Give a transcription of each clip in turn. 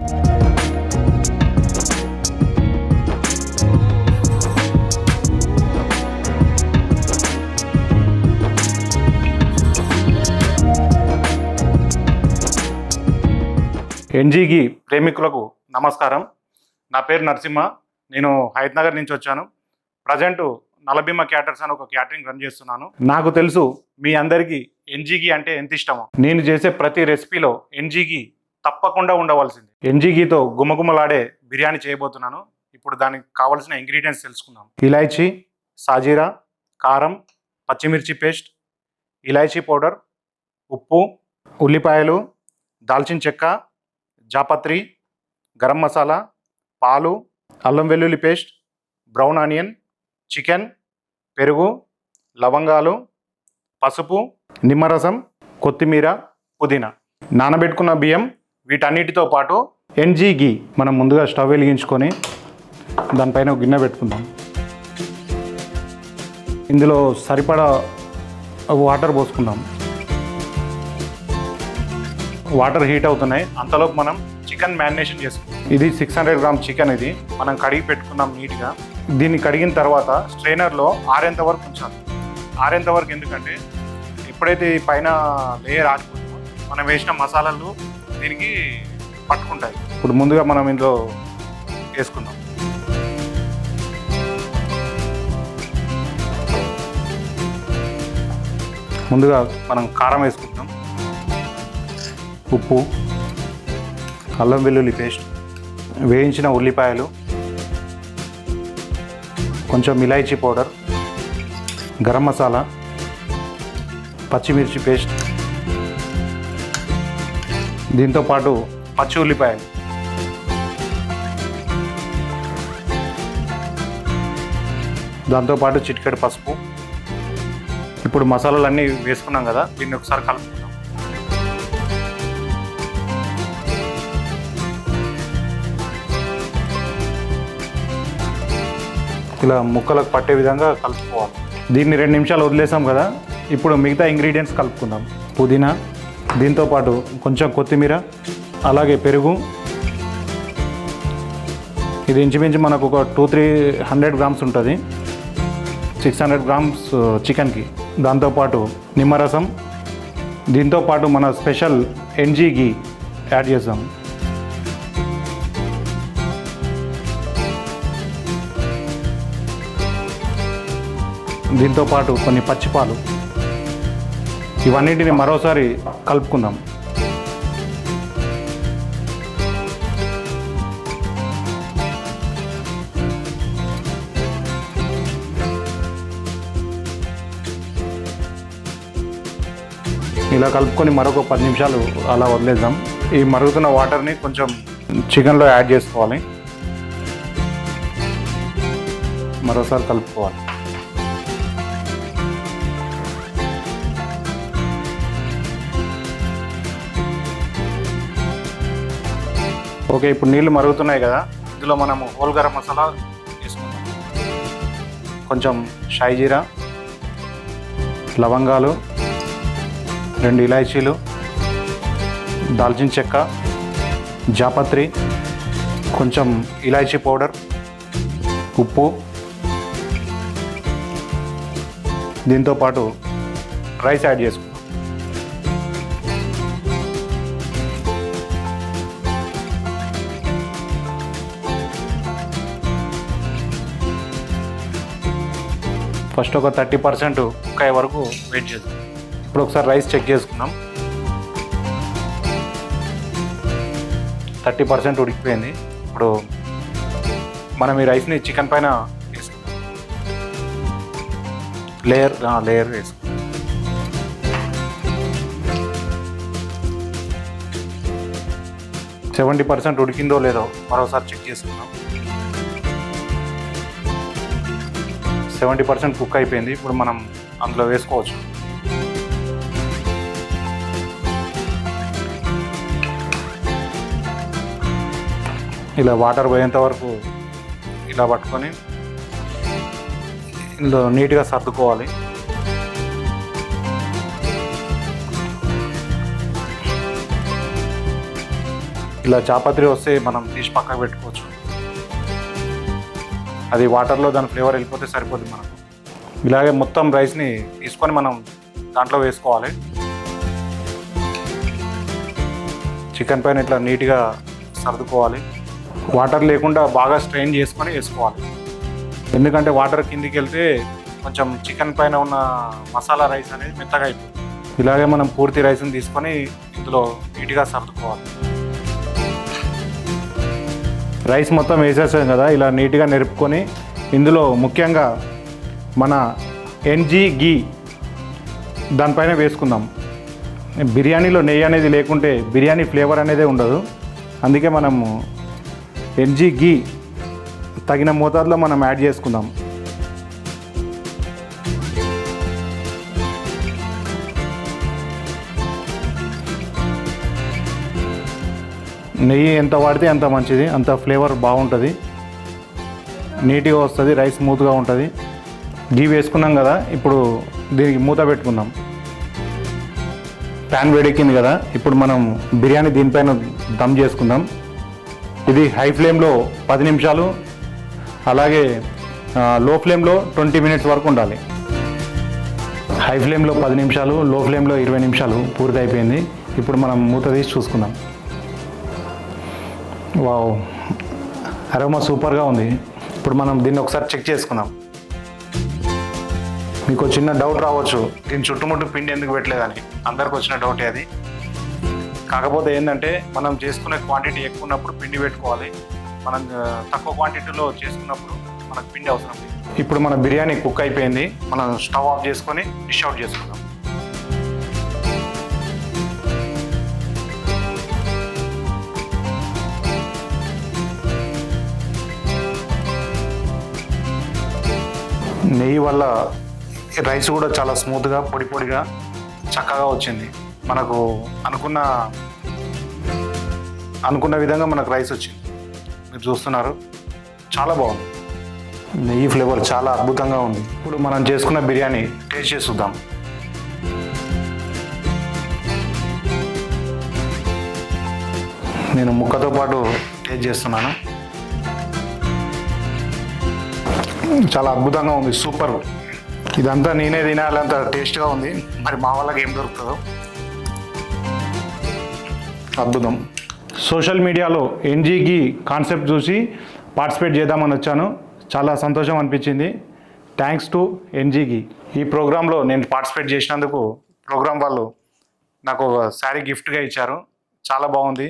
ఎన్జీగి ప్రేమికులకు నమస్కారం. నా పేరు నరసింహ. నేను హైదరాబాద్ నుంచి వచ్చాను. ప్రజెంట్ నలభీమ క్యాటర్స్ అని ఒక క్యాటరింగ్ రన్ చేస్తున్నాను. నాకు తెలుసు మీ అందరికీ ఎన్జీగి అంటే ఎంత ఇష్టమో. నేను చేసే ప్రతి రెసిపీలో ఎన్జీగి తప్పకుండా ఉండవలసింది. ఎన్జీగితో గుమగుమలాడే బిర్యానీ చేయబోతున్నాను. ఇప్పుడు దానికి కావాల్సిన ఇంగ్రీడియంట్స్ తెలుసుకుందాం. ఇలాచీ, సాజీరా, కారం, పచ్చిమిర్చి పేస్ట్, ఇలాచీ పౌడర్, ఉప్పు, ఉల్లిపాయలు, దాల్చిన చెక్క, జాపత్రి, గరం మసాలా, పాలు, అల్లం వెల్లుల్లి పేస్ట్, బ్రౌన్ ఆనియన్, చికెన్, పెరుగు, లవంగాలు, పసుపు, నిమ్మరసం, కొత్తిమీర, పుదీనా, నానబెట్టుకున్న బియ్యం, వీటన్నిటితో పాటు ఎన్జీగి. మనం ముందుగా స్టవ్ వెలిగించుకొని దానిపైన ఒక గిన్నె పెట్టుకుందాం. ఇందులో సరిపడా వాటర్ పోసుకుందాం. వాటర్ హీట్ అవుతున్నాయి. అంతలోపు మనం చికెన్ మ్యారినేషన్ చేసుకుందాం. ఇది 600 గ్రామ్ చికెన్. ఇది మనం కడిగి పెట్టుకున్నాం నీట్గా. దీన్ని కడిగిన తర్వాత స్ట్రైనర్లో ఆరేంత వరకు ఉంచాలి. ఆరేంత వరకు ఎందుకంటే ఎప్పుడైతే ఈ పైన లేయర్ ఆడిపోతుందో మనం వేసిన మసాలాలు దీనికి పట్టుకుంటాయి. ఇప్పుడు ముందుగా మనం ఇందులో వేసుకుందాం. ముందుగా మనం కారం వేసుకుంటాం, ఉప్పు, అల్లం వెల్లుల్లి పేస్ట్, వేయించిన ఉల్లిపాయలు, కొంచెం ఇలాచీ పౌడర్, గరం మసాలా, పచ్చిమిర్చి పేస్ట్, దీంతోపాటు పచ్చి ఉల్లిపాయలు, దాంతోపాటు చిటికెడు పసుపు. ఇప్పుడు మసాలాలన్నీ వేసుకున్నాం కదా, దీన్ని ఒకసారి కలుపుకుందాం. ఇలా ముక్కలకు పట్టే విధంగా కలుపుకోవాలి. దీన్ని 2 నిమిషాలు వదిలేసాం కదా. ఇప్పుడు మిగతా ఇంగ్రీడియంట్స్ కలుపుకుందాం. పుదీనా, దీంతోపాటు కొంచెం కొత్తిమీర, అలాగే పెరుగు. ఇది ఇంచుమించు మనకు ఒక 200-300 గ్రామ్స్ ఉంటుంది 600 గ్రామ్స్ చికెన్కి. దాంతోపాటు నిమ్మరసం, దీంతోపాటు మన స్పెషల్ ఎన్జీగి యాడ్ చేద్దాం. దీంతోపాటు కొన్ని పచ్చిపాలు. ఇవన్నిటిని మరోసారి కలుపుకుందాం. ఇలా కలుపుకొని మరొక 10 నిమిషాలు అలా వదిలేద్దాం. ఈ మరుగుతున్న వాటర్ని కొంచెం చికెన్లో యాడ్ చేసుకోవాలి. మరోసారి కలుపుకోవాలి. ఓకే, ఇప్పుడు నీళ్ళు మరుగుతున్నాయి కదా. ఇందులో మనము హోల్ గరం మసాలా వేసుకుందాం. కొంచెం షాయి జీరా, లవంగాలు, 2 ఇలాచీలు, దాల్చిన చెక్క, జాపత్రి, కొంచెం ఇలాచీ పౌడర్, ఉప్పు, దీంతోపాటు రైస్ యాడ్ చేసుకుందాం. ఫస్ట్ ఒక 30% కుక్ అయ్యే వరకు వెయిట్ చేద్దాం. ఇప్పుడు ఒకసారి రైస్ చెక్ చేసుకుందాం. 30% ఉడికిపోయింది. ఇప్పుడు మనం ఈ రైస్ని చికెన్ పైన వేసుకుందాం. లేయర్ వేసుకుందాం. సెవెంటీ 70% ఉడికిందో లేదో మరోసారి చెక్ చేసుకుందాం. 70% కుక్ అయిపోయింది. ఇప్పుడు మనం అందులో వేసుకోవచ్చు. ఇలా వాటర్ పోయేంత వరకు ఇలా పట్టుకొని ఇందులో నీట్గా సర్దుకోవాలి. ఇలా చాపత్రి వస్తే మనం తీసి పక్కకు పెట్టుకోవచ్చు. అది వాటర్లో దాని ఫ్లేవర్ వెళ్ళిపోతే సరిపోతుంది మనకు. ఇలాగే మొత్తం రైస్ని తీసుకొని మనం దాంట్లో వేసుకోవాలి. చికెన్ పైన ఇట్లా నీట్గా సర్దుకోవాలి. వాటర్ లేకుండా బాగా స్ట్రెయిన్ చేసుకొని వేసుకోవాలి. ఎందుకంటే వాటర్ కిందికి వెళ్తే కొంచెం చికెన్ పైన ఉన్న మసాలా రైస్ అనేది మెత్తగా అయిపోతుంది. ఇలాగే మనం పూర్తి రైస్ని తీసుకొని ఇందులో నీట్గా సర్దుకోవాలి. రైస్ మొత్తం వేసేసాం కదా, ఇలా నీట్గా నెరుపుకొని ఇందులో ముఖ్యంగా మన ఎన్జీ గీ దానిపైన వేసుకుందాం. బిర్యానీలో నెయ్యి అనేది లేకుంటే బిర్యానీ ఫ్లేవర్ అనేది ఉండదు. అందుకే మనము ఎన్జీ గీ తగిన మోతాదులో మనం యాడ్ చేసుకుందాం. నెయ్యి ఎంత వాడితే అంత మంచిది, అంత ఫ్లేవర్ బాగుంటుంది, నీట్గా వస్తుంది, రైస్ స్మూత్గా ఉంటుంది. గీ వేసుకున్నాం కదా, ఇప్పుడు దీనికి మూత పెట్టుకుందాం. ప్యాన్ వేడెక్కింది కదా, ఇప్పుడు మనం బిర్యానీ దీనిపైన దమ్ చేసుకుందాం. ఇది హై ఫ్లేమ్లో 10 నిమిషాలు, అలాగే లో ఫ్లేమ్లో 20 మినిట్స్ వరకు ఉండాలి. హై ఫ్లేమ్లో 10 నిమిషాలు, లో ఫ్లేమ్లో 20 నిమిషాలు పూర్తి అయిపోయింది. ఇప్పుడు మనం మూత తీసి చూసుకుందాం. వావ్, అరోమా సూపర్గా ఉంది. ఇప్పుడు మనం దీన్ని ఒకసారి చెక్ చేసుకుందాం. మీకు చిన్న డౌట్ రావచ్చు, దీని చుట్టుముట్టు పిండి ఎందుకు పెట్టలేదని. అందరికి వచ్చిన డౌటే అది. కాకపోతే ఏంటంటే మనం చేసుకునే క్వాంటిటీ ఎక్కువ ఉన్నప్పుడు పిండి పెట్టుకోవాలి. మనం తక్కువ క్వాంటిటీలో చేసుకున్నప్పుడు మనకు పిండి అవసరం లేదు. ఇప్పుడు మన బిర్యానీ కుక్ అయిపోయింది. మనం స్టవ్ ఆఫ్ చేసుకొని డిష్ అవుట్ చేసుకుందాం. నెయ్యి వల్ల రైస్ కూడా చాలా స్మూత్గా, పొడి పొడిగా చక్కగా వచ్చింది. మనకు అనుకున్న విధంగా మనకు రైస్ వచ్చింది. మీరు చూస్తున్నారు, చాలా బాగుంది. నెయ్యి ఫ్లేవర్ చాలా అద్భుతంగా ఉంది. ఇప్పుడు మనం చేసుకున్న బిర్యానీ టేస్ట్ చేసి చూద్దాం. నేను ముక్కతో పాటు టేస్ట్ చేస్తున్నాను. చాలా అద్భుతంగా ఉంది, సూపర్. ఇదంతా నేనే తినాలంత టేస్ట్గా ఉంది. మరి మా వాళ్ళకి ఏం దొరుకుతుందో. అద్భుతం. సోషల్ మీడియాలో ఎన్జీ గీ కాన్సెప్ట్ చూసి పార్టిసిపేట్ చేద్దామని వచ్చాను. చాలా సంతోషం అనిపించింది. థ్యాంక్స్ టు ఎన్జీ గీ. ఈ ప్రోగ్రాంలో నేను పార్టిసిపేట్ చేసినందుకు ప్రోగ్రాం వాళ్ళు నాకు ఒక శారీ గిఫ్ట్గా ఇచ్చారు. చాలా బాగుంది.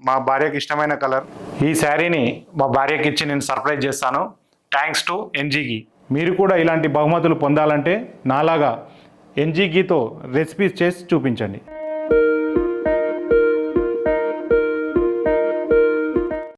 మా భార్యకి ఇష్టమైన కలర్. ఈ శారీని మా భార్యకి ఇచ్చి నేను సర్ప్రైజ్ చేస్తాను. థ్యాంక్స్ టు ఎన్జీ గీ. మీరు కూడా ఇలాంటి బహుమతులు పొందాలంటే నాలాగా ఎన్జీ గీతో రెసిపీస్ చేసి చూపించండి.